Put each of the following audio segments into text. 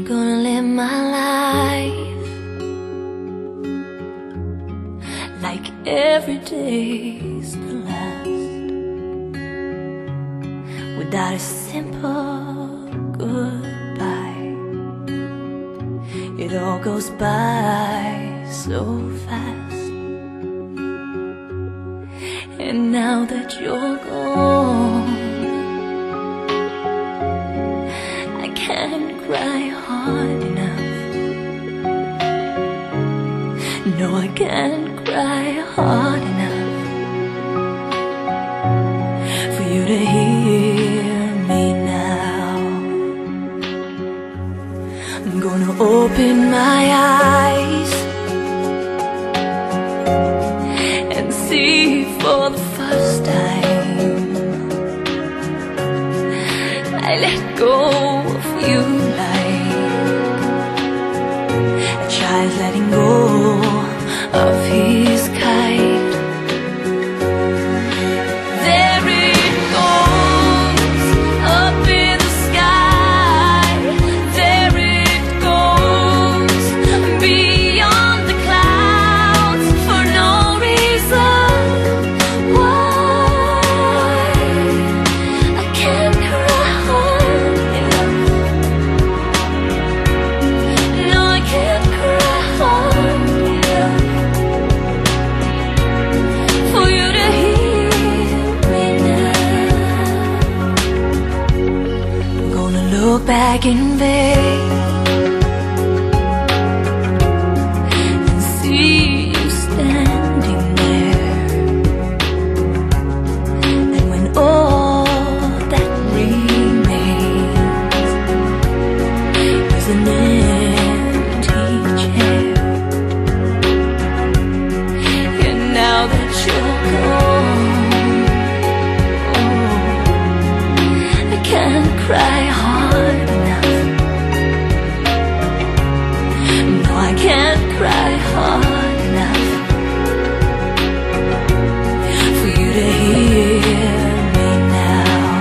gonna live my life like every day's the last, without a simple goodbye. It all goes by so fast, and now that you're gone, I can't cry hard enough. No, I can't cry hard enough for you to hear me now. I'm gonna open my eyes and see for the first time. I let go of you like a child letting go of his kite. There it goes, up in the sky. There it goes, beyond the clouds, for no reason. Why I can't cry hard enough. No, I can't cry hard enough for you to hear me now. I'm gonna look back in vain and see you standing there. And when all that remains is an empty chair, and now that you're gone, oh, I can't cry hard enough. No, I can't cry hard enough for you to hear me now.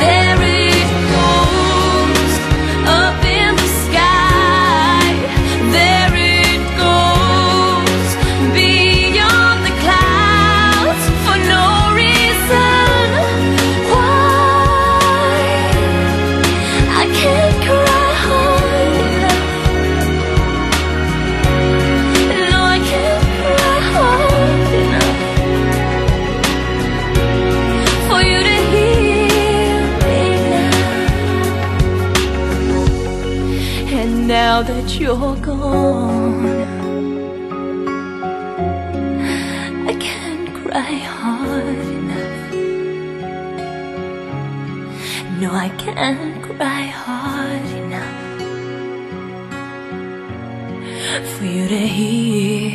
There it goes, up in the sky. There it goes, beyond the clouds, for no reason. Why I can't cry hard enough. No, I can't cry hard enough for you to hear me now. And now that you're gone, I can't cry hard enough. No, I can't cry hard enough for you to hear